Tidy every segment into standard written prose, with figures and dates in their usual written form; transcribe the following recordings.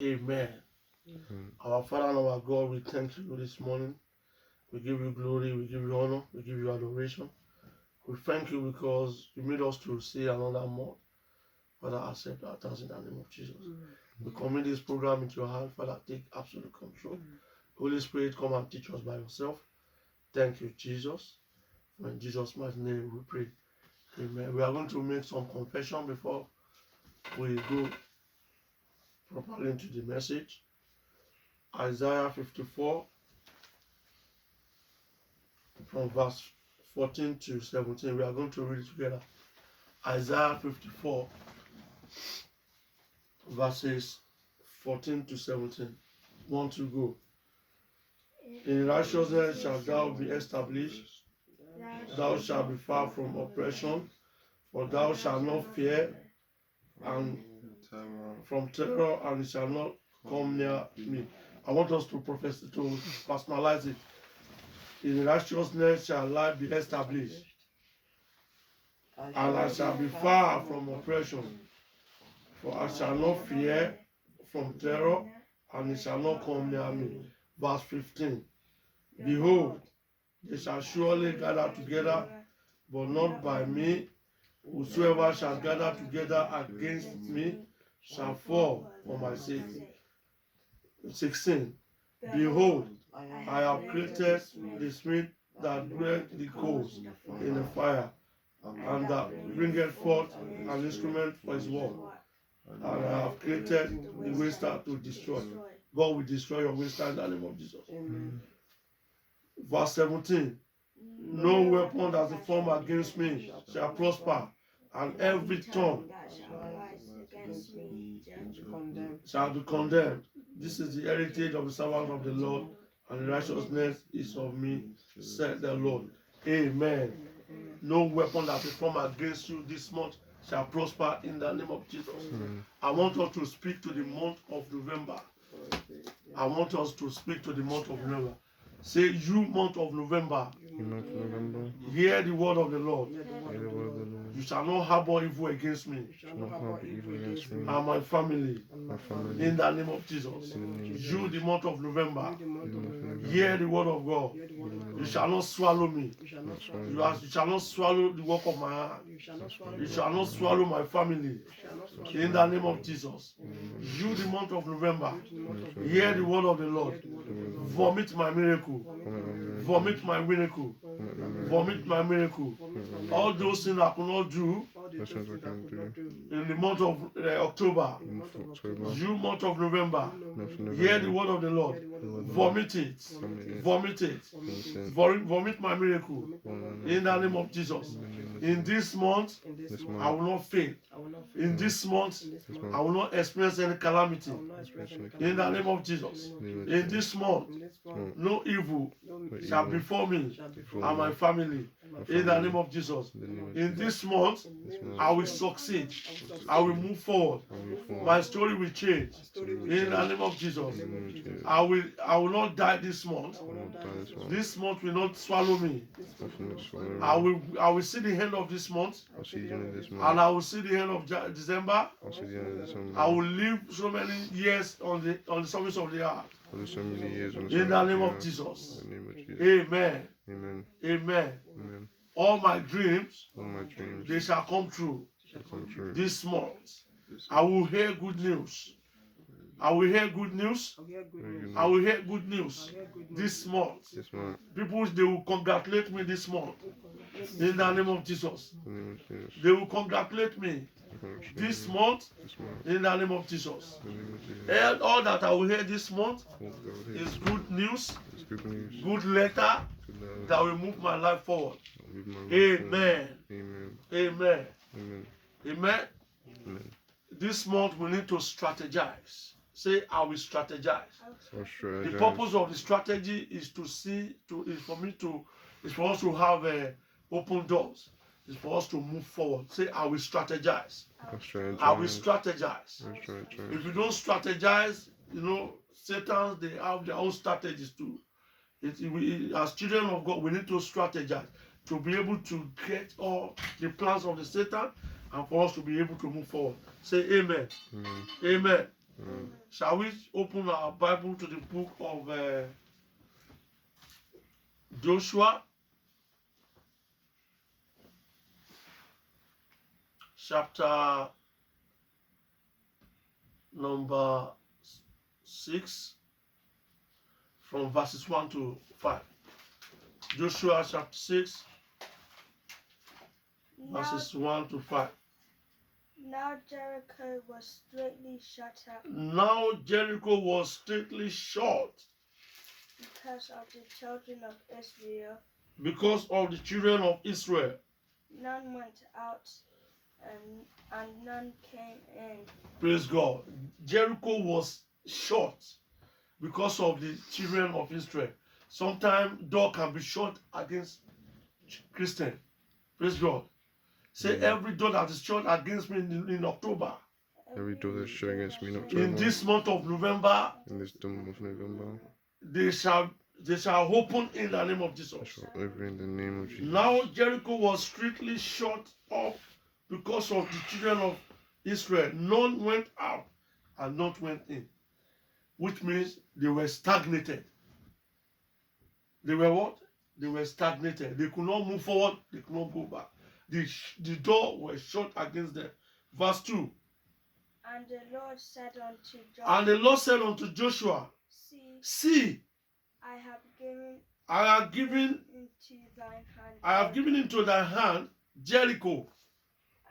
Amen. Amen. Our Father and our God, we thank you this morning. We give you glory, we give you honor, we give you adoration. We thank you because you made us to see another month. Father, accept our thanks in the name of Jesus. We commit this program into your hand. Father, take absolute control. Holy Spirit, come and teach us by yourself. Thank you, Jesus. In Jesus' mighty name we pray. Amen. We are going to make some confession before we go properly into the message. Isaiah 54 from verse 14 to 17. We are going to read it together. Isaiah 54 verses 14 to 17. 1 to go. In righteousness shalt thou be established. Thou shalt be far from oppression, for thou shalt not fear and from terror, and it shall not come near me. I want us to personalize it. In righteousness shall life be established, and I shall be far from oppression, for I shall not fear from terror, and it shall not come near me. Verse 15. Behold, they shall surely gather together, but not by me. Whosoever shall gather together against me shall fall for my sake. 16. Behold, I have created the smith that break the coals in the fire, and that bringeth forth an instrument for his work. And I have created the waster to destroy. God will destroy your waster in the name of Jesus. Amen. Verse 17. No weapon that is formed against me shall prosper, and every tongue shall be condemned. This is the heritage of the servants of the Lord, and the righteousness is of me, said the Lord. Amen. No weapon that is formed against you this month shall prosper in the name of Jesus. I want us to speak to the month of November. I want us to speak to the month of November. Say, you month of November, hear the word of the Lord. You shall not harbor evil against me and my family. In the name of Jesus. You, the month of November, hear the word of God. You shall not swallow me. You shall not swallow the work of my hand. You shall not swallow my family. In the name of Jesus. You, the month of November, hear the word of the Lord. Vomit my miracle. Vomit my miracle. Vomit my miracle. All those things I could not do in the month of October, you month of November, hear the word of the Lord. Vomit it. Vomit it. Vomit my miracle. In the name of Jesus. In this month, I will not fail. In this month, I will not experience any calamity. In the name of Jesus. In this month, no evil shall befall me and my family. In the name of Jesus. In this month, I will succeed. I will move forward. My story will change. In the name of Jesus. I will not die this month. This month will not swallow me. I will see the end of this month. And I will see the end of December. I will live so many years on the surface of the earth. In the name of Jesus. Amen. Amen. All my dreams, they shall come true. This month, I will hear good news. I will hear good news. I will hear good news this month. People, they will congratulate me this month. In the name of Jesus. They will congratulate me this month. In the name of Jesus. And all that I will hear this month is good news, good letter that will move my life forward. Amen. Amen. Amen. This month we need to strategize. Say, I will strategize. The purpose of the strategy is for us to have open doors. It's for us to move forward. Say, I will strategize. I will strategize. If you don't strategize, Satan, they have their own strategies too. As children of God, we need to strategize to be able to get all the plans of the Satan and for us to be able to move forward. Say amen. Amen. Shall we open our Bible to the book of Joshua, chapter number 6, from verses 1 to 5. Joshua chapter 6, verses 1 to 5. Now Jericho was straightly shut up Now Jericho was strictly shut because of the children of Israel. because of the children of Israel. None went out and none came in. Praise God. Jericho was shut because of the children of Israel. Sometimes door can be shut against Christian. Praise God. Say every door that is shut against me in October, Every door that's shut against me in in October, this month of November, in this month of November, they shall open in the name of I Jesus. shall open in the name of Jesus. Now Jericho was strictly shut up because of the children of Israel. None went out and none went in, which means they were stagnated. They were what? They were stagnated. They could not move forward. They could not go back. The door was shut against them. Verse 2. And the Lord said unto Joshua, And the Lord said unto Joshua, See, I have given I have given into thine hand into thy hand Jericho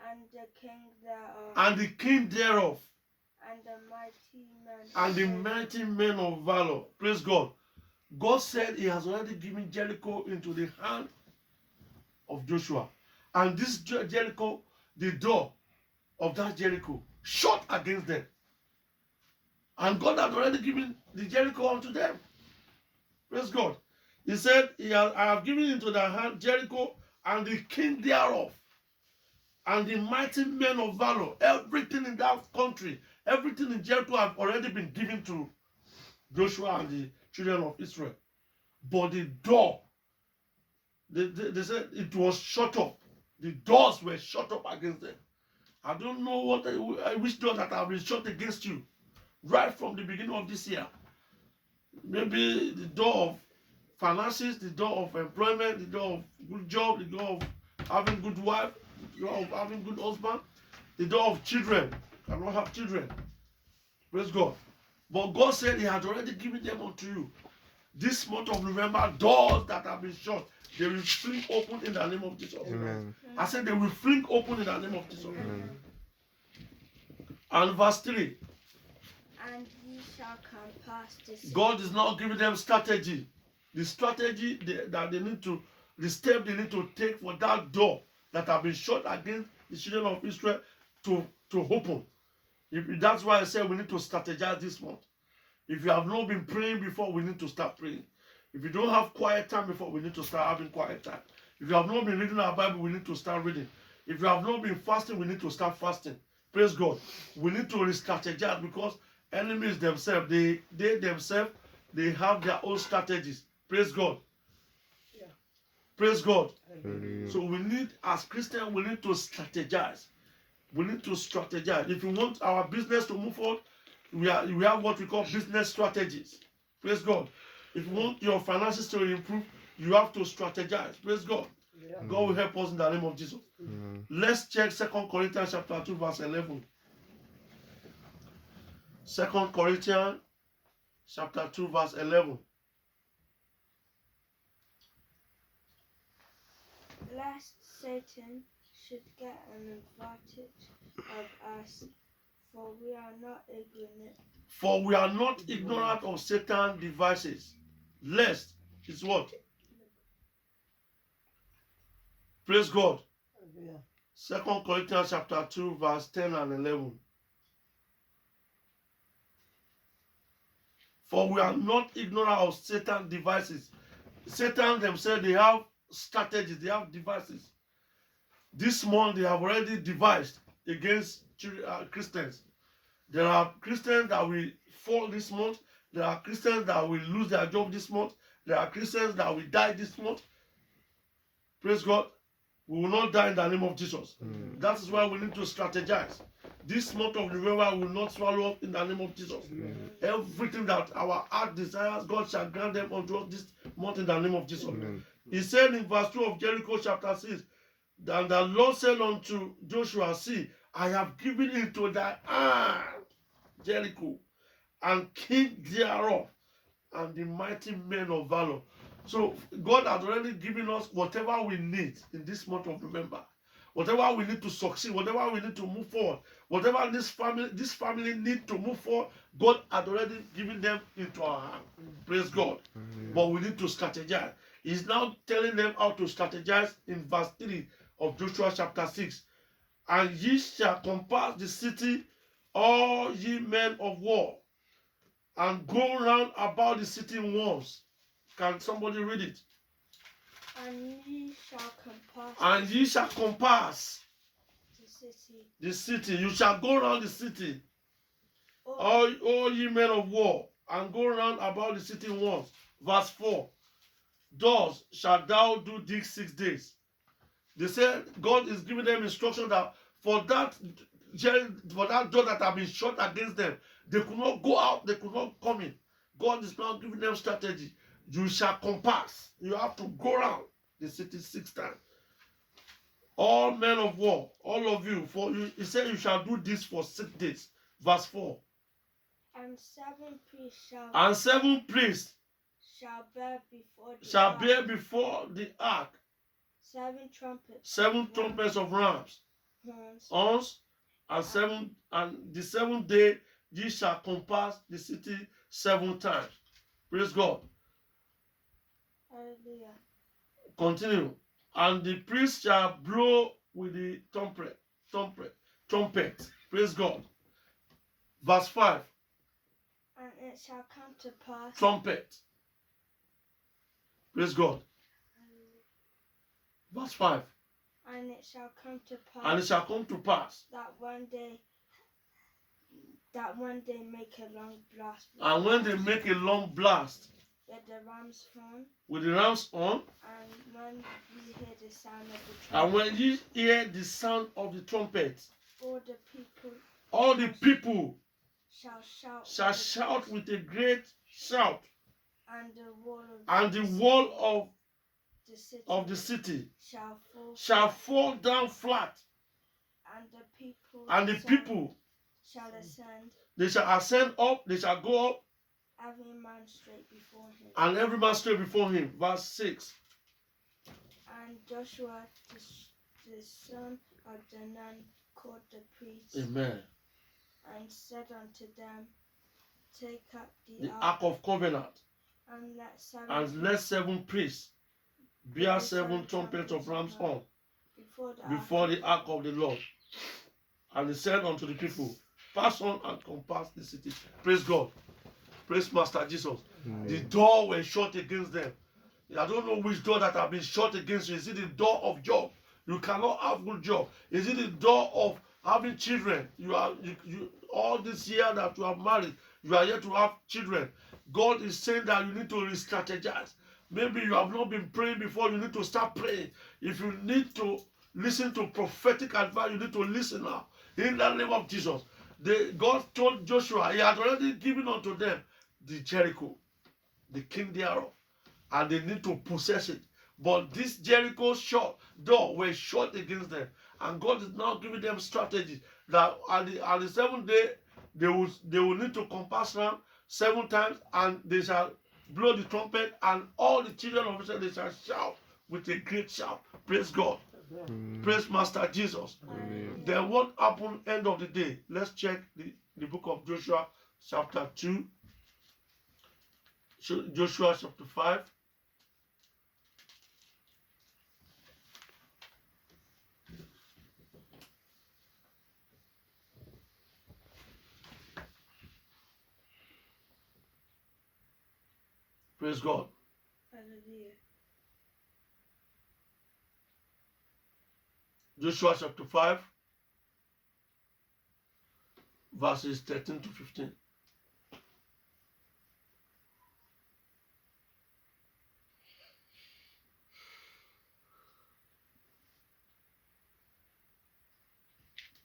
and the king thereof and the king thereof and the mighty men and the of valor." mighty men of valor. Praise God. God said he has already given Jericho into the hand of Joshua. And this Jericho, the door of that Jericho, shut against them. And God had already given the Jericho unto them. Praise God. He said, I have given into their hand Jericho and the king thereof and the mighty men of valor. Everything in that country, everything in Jericho have already been given to Joshua and the children of Israel. But the door, they said it was shut up. The doors were shut up against them. I don't know which door that have been shut against you right from the beginning of this year. Maybe the door of finances, the door of employment, the door of good job, the door of having good wife, the door of having good husband, the door of children. You cannot have children. Praise God. But God said he had already given them unto you. This month of November, doors that have been shut, they will fling open in the name of Jesus. Amen. I said they will fling open in the name of Jesus. Amen. And verse 3, And ye shall compass the city. God is now giving them strategy. The strategy that they need to, the step they need to take for that door that have been shut against the children of Israel to open. That's why I said we need to strategize this month. If you have not been praying before, we need to start praying. If you don't have quiet time before, we need to start having quiet time. If you have not been reading our Bible, we need to start reading. If you have not been fasting, we need to start fasting. Praise God. We need to re-strategize because enemies themselves, they themselves, they have their own strategies. Praise God. Yeah. Praise God. Hallelujah. So we need, as Christians, we need to strategize. We need to strategize. If you want our business to move forward, we have what we call business strategies. Praise God. If you want your finances to improve, you have to strategize. Praise God. Yeah. God will help us in the name of Jesus. Amen. Let's check 2 Corinthians chapter 2 verse 11. 2 Corinthians chapter 2 verse 11. Lest Satan should get an advantage of us, for we are not ignorant. For we are not ignorant of Satan's devices. Lest is what? Praise God. Yeah. 2 Corinthians chapter 2 verse 10 and 11. For we are not ignorant of Satan's devices. Satan themselves, they have strategies, they have devices. This month they have already devised against Christians. There are Christians that will fall this month. There are Christians that will lose their job this month. There are Christians that will die this month. Praise God. We will not die in the name of Jesus. That is why we need to strategize. This month of November will not swallow up in the name of Jesus. Everything that our heart desires, God shall grant them unto us this month in the name of Jesus. Amen. He said in verse 2 of Jericho chapter 6, and the Lord said unto Joshua, see, I have given into thy hand Jericho, and king thereof, and the mighty men of valor. So God has already given us whatever we need in this month of November. Whatever we need to succeed, whatever we need to move forward, whatever this family need to move forward, God had already given them into our hand. Praise God. But we need to strategize. He's now telling them how to strategize in verse 3 of Joshua chapter 6. And ye shall compass the city, all ye men of war, and go round about the city once. Can somebody read it? And ye shall compass And ye shall compass the city. the city. You shall go round the city, All all ye men of war, and go round about the city once. Verse 4. Thus shalt thou do this 6 days. They said God is giving them instruction that for that door that have been shut against them, they could not go out, they could not come in. God is now giving them strategy. You shall compass. You have to go around the city 6 times. All men of war, all of you, for you, he said you shall do this for 6 days. Verse 4. and 7 priests And 7 priests shall bear before the shall ark bear before the ark 7 trumpets, 7 trumpets of rams, horns, horns, and the 7th day ye shall compass the city 7 times. Praise God. hallelujah, Continue. And the priest shall blow with the trumpet. Praise God. Verse 5. and it shall come to pass Trumpet. Praise God. Verse 5. and it shall come to pass And it shall come to pass. that one day make a long blast And when they make a long blast with the ram's horn, with the ram's horn, and when ye hear the sound of the and trumpet, when ye hear the sound of the trumpet, all the people shall shout with a great shout, and the wall and the wall of of the city shall shall fall down flat, and the people shall ascend, they shall ascend up, they shall go up, every man straight before him. and every man straight before him. Verse 6. And Joshua the son of Nun called the priests Amen. and said unto them, take up The the Ark of Covenant, and let and let 7 priests bear 7 trumpets of ram's horn before the ark of the Lord. And he said unto the people, pass on and compass the city. Praise God. Praise Master Jesus. The door was shut against them. I don't know which door that have been shut against you. Is it the door of job? You cannot have good job. Is it the door of having children? You all this year that you have married, you are yet to have children. God is saying that you need to re-strategize. Maybe you have not been praying before. You need to start praying. If you need to listen to prophetic advice, you need to listen now. In the name of Jesus. God told Joshua, he had already given unto them the Jericho, the king thereof, and they need to possess it. But this Jericho door was shut against them, and God is now giving them strategies that at the 7th day they will need to compass round 7 times, and they shall blow the trumpet, and all the children of Israel, they shall shout with a great shout. Praise God. Praise Master Jesus. Then what happened end of the day? Let's check the book of Joshua chapter 2. Joshua chapter 5. Praise God. hallelujah. Joshua chapter 5, verses 13 to 15.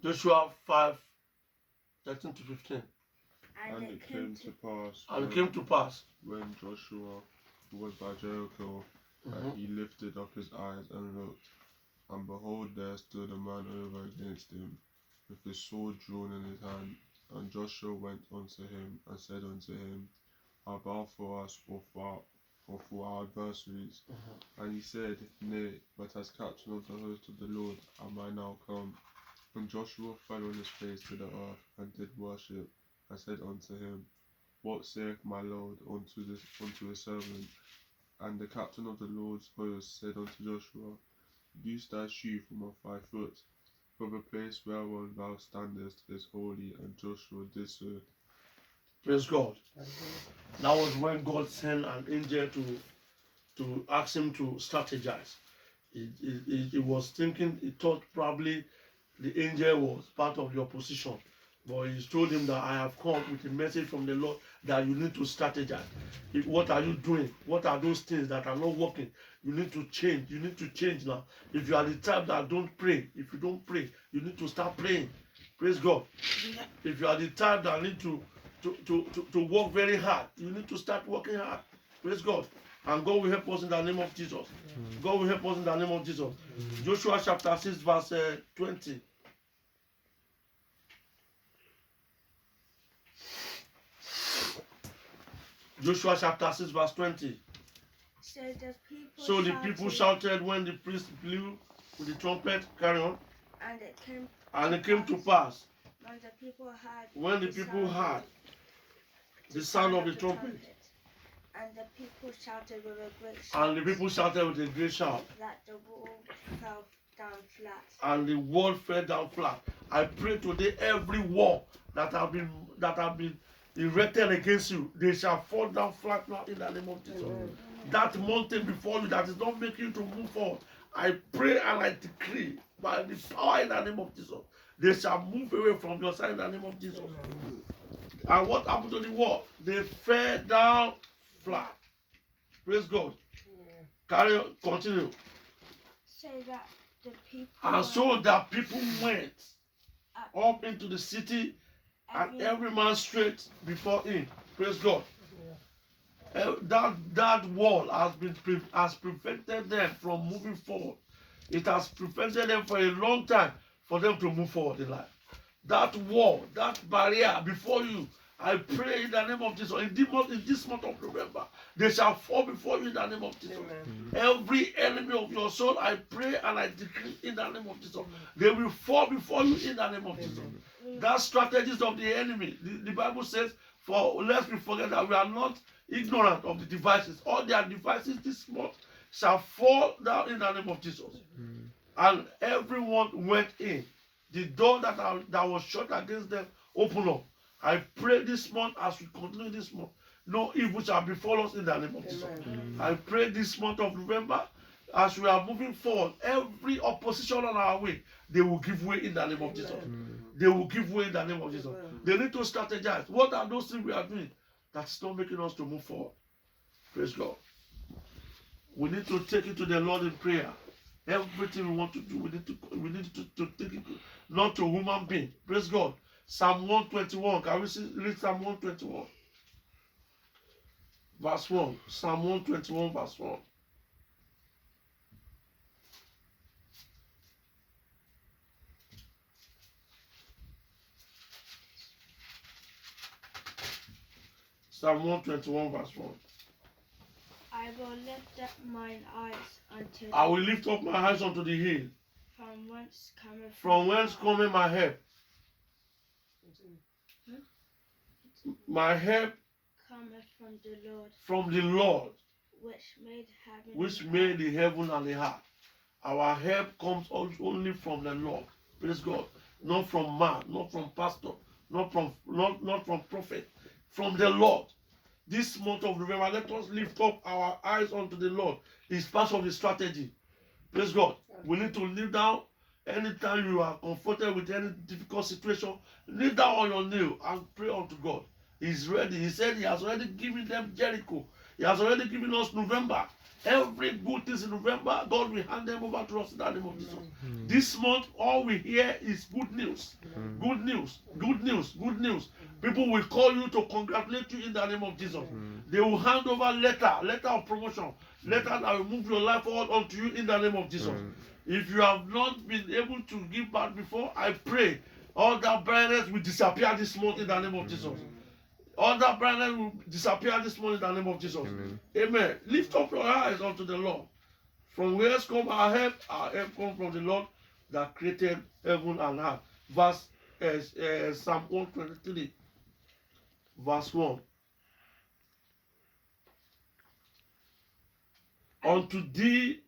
Joshua 5, 13 to 15. And it came to pass And it came to pass. when Joshua was by Jericho that Mhm. he lifted up his eyes and looked, and behold, there stood a man over against him, with his sword drawn in his hand. And Joshua went unto him and said unto him, Art thou for us or for our adversaries? And he said, Nay, but as captain of the host of the Lord am I now come. And Joshua fell on his face to the earth and did worship, and said unto him, What saith my Lord unto his servant? And the captain of the Lord's host said unto Joshua, Loose thy shoe from off thy foot, for the place whereon thou standest is holy. And Joshua did so. Praise God. That was when God sent an angel to ask him to strategize. He was thinking, he thought probably the angel was part of the opposition. But he told him that I have come with a message from the Lord that you need to strategize. What are you doing? What are those things that are not working? You need to change. You need to change now. If you are the type that don't pray, if you don't pray, you need to start praying. Praise God. If you are the type that need to work very hard, you need to start working hard. Praise God. And God will help us in the name of Jesus. God will help us in the name of Jesus. Joshua chapter 6 verse 20. Joshua chapter 6 verse 20. So the people shouted when the priest blew with the trumpet. Carry on. And it came to pass when the people heard the sound of the trumpet. and the people shouted with a great shout. And the people shouted with a great shout. That the wall fell down flat. And the wall fell down flat. I pray today every wall that have been erected against you, they shall fall down flat now in the name of Jesus. That mountain before you that is not making you to move forward, I pray and I decree by the power in the name of Jesus, they shall move away from your side in the name of Jesus. And what happened to the wall? They fell down flat. Praise God. Carry on, continue. So that the people And so that people went up into the city, and every man straight before him. Praise God. That wall has prevented them from moving forward. It has prevented them for a long time for them to move forward in life. That wall, that barrier before you, I pray in the name of Jesus. In this month of November, they shall fall before you in the name of Jesus. Every enemy of your soul, I pray and I decree in the name of Jesus. They will fall before you in the name of Jesus. That strategies of the enemy, the Bible says, for lest we forget that we are not ignorant of the devices. All their devices this month shall fall down in the name of Jesus. And everyone went in. The door that was shut against them opened up. I pray this month, as we continue this month, no evil shall befall us in the name of Jesus. I pray this month of November, as we are moving forward, every opposition on our way, they will give way in the name of Jesus. They will give way in the name of Jesus. They need to strategize. What are those things we are doing that's not making us to move forward? Praise God. We need to take it to the Lord in prayer. Everything we want to do, we need to take it not to human being. Praise God. Psalm 121. Can we read Psalm 121? Verse 1. Psalm 121 verse 1. Psalm 121 verse 1. I will lift up mine eyes unto I will lift up my eyes unto the hill. From whence cometh my help? My help cometh from the Lord, from the Lord, which made the heaven and the earth. Our help comes only from the Lord. Praise God. Not from man, not from pastor, not from prophet, from the Lord. This month of November, let us lift up our eyes unto the Lord. It's part of the strategy. Praise God. We need to kneel down. Anytime you are confronted with any difficult situation, kneel down on your knee and pray unto God. He's ready. He said he has already given them Jericho. He has already given us November. Every good thing in November, God will hand them over to us in the name of Jesus. This month, all we hear is good news. Good news, good news, good news. People will call you to congratulate you in the name of Jesus. They will hand over letter of promotion, letter that will move your life forward unto you in the name of Jesus. If you have not been able to give back before, I pray all that barrenness will disappear this month in the name of Jesus. All that barrenness will disappear this month in the name of Jesus. Amen. Amen. Lift up your eyes unto the Lord. From where come our help? Our help comes from the Lord that created heaven and earth. Psalm 123, verse 1. Unto thee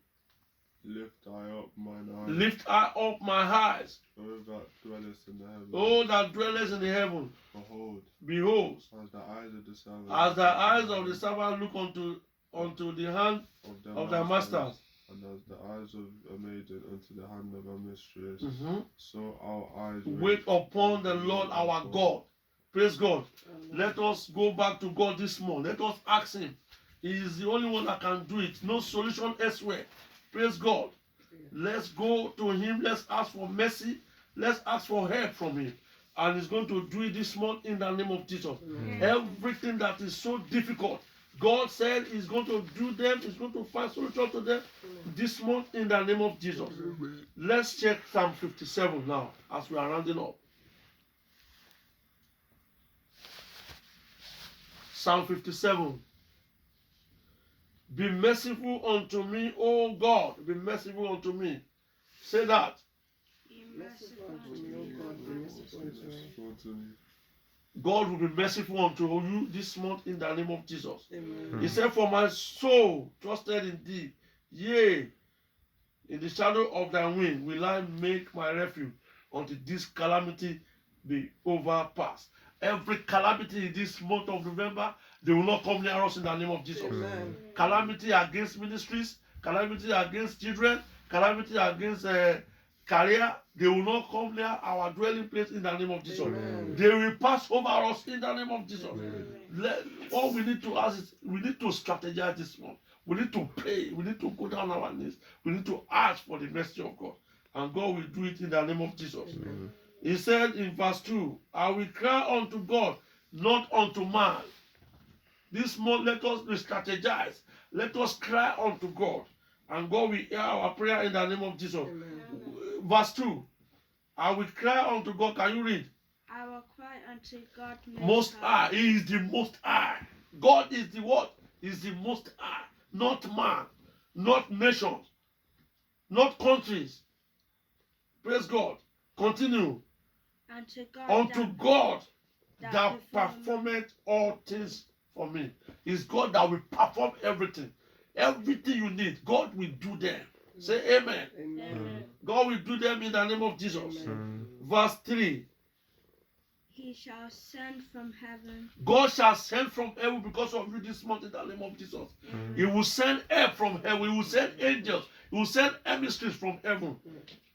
Lift I up mine eyes. lift I up my eyes, O that dwellest in the heavens. O that dwellest in the heaven. Behold, Behold, as the eyes of the servant. as the eyes of the servant look unto the hand of their masters. And as the eyes of a maiden unto the hand of a mistress, Mhm. so our eyes Wait upon the Lord our God. Praise God. Let us go back to God this morning. Let us ask Him. He is the only one that can do it. No solution elsewhere. Praise God. Let's go to Him. Let's ask for mercy. Let's ask for help from Him. And He's going to do it this month in the name of Jesus. Everything that is so difficult, God said He's going to do them. He's going to find solution to them this month in the name of Jesus. Let's check Psalm 57 now as we are rounding up. Psalm 57. Be merciful unto me, O God. Be merciful unto me. Say that. Be merciful unto unto me, me, O God, be O merciful God. unto me. Go to me. God will be merciful unto you this month in the name of Jesus. Amen. He said, for my soul trusted in thee. Yea, in the shadow of thy wing will I make my refuge until this calamity be overpassed. Every calamity in this month of November, they will not come near us in the name of Jesus. Amen. Calamity against ministries, calamity against children, calamity against career, they will not come near our dwelling place in the name of Jesus. Amen. They will pass over us in the name of Jesus. All we need to ask is we need to strategize this month. We need to pray. We need to go down on our knees. We need to ask for the mercy of God. And God will do it in the name of Jesus. Amen. He said in verse 2, I will cry unto God, not unto man. This month, let us re-strategize. Let us cry unto God. And God will hear our prayer in the name of Jesus. Amen. Verse 2, I will cry unto God. Can you read? I will cry unto God Most High. He is the Most High. God is the what? He is the Most High. Not man. Not nations. Not countries. Praise God. Continue. Unto God Unto God that performeth performeth all things for me. It's God that will perform everything. Everything you need, God will do them. Say amen. Amen. God will do them in the name of Jesus. Amen. Verse 3. He shall send from heaven. God shall send from heaven because of you this month in the name of Jesus. He will send help from heaven. He will send angels. He will send emissaries from heaven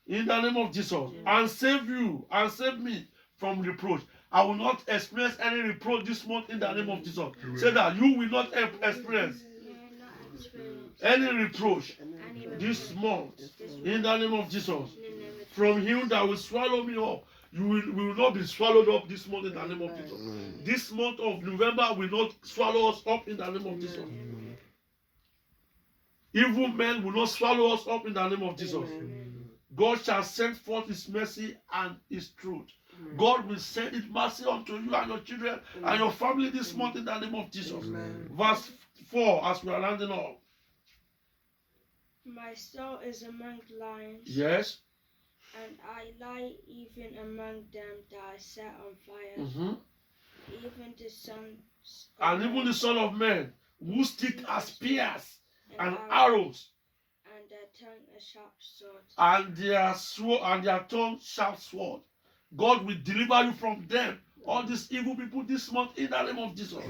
in the name of Jesus and save you and save me from reproach. I will not experience any reproach this month in the name of Jesus. Say that you will not experience You will not experience any reproach any this month this in the name of Jesus. in the name of From him that will swallow me up. You will not be swallowed up this month in the name of Jesus. This month of November will not swallow us up in the name of Jesus. Evil men will not swallow us up in the name of Jesus. God shall send forth His mercy and His truth. God will send His mercy unto you and your children and your family this month in the name of Jesus. Amen. Verse 4 as we are rounding up. My soul is among lions, Yes. and I lie even among them that are set on fire, Mhm. even the sons of And even men the Son of Man, whose teeth are spears and arrows, arrows, and their tongue a sharp sword. and their sword and their tongue sharp sword. God will deliver you from them, all these evil people this month in the name of Jesus.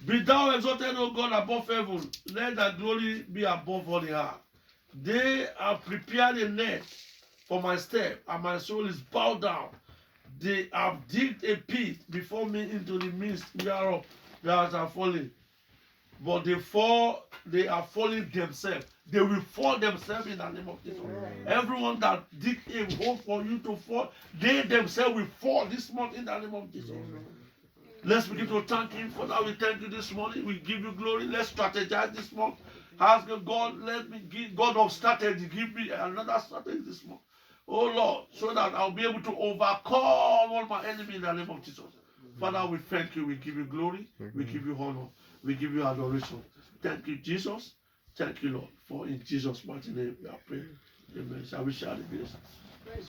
Be thou exalted, O God, above heaven. Let thy glory be above all the earth. They have prepared a net for my step, and my soul is bowed down. They have digged a pit before me into the midst whereof thou art fallen. but they are falling themselves. They will fall themselves in the name of Jesus. Everyone that dig a hole for you to fall, they themselves will fall this month in the name of Jesus. Let's begin to thank Him. For that, we thank you this morning. We give you glory. Let's strategize this month. Ask God, let me give God of strategy. Give me another strategy this month. Oh Lord, so that I'll be able to overcome all my enemies in the name of Jesus. Father, we thank you. We give you glory. We give you honor. We give you adoration. Thank you, Jesus. Thank you, Lord. For in Jesus' mighty name we are praying. Amen. Shall we share the grace?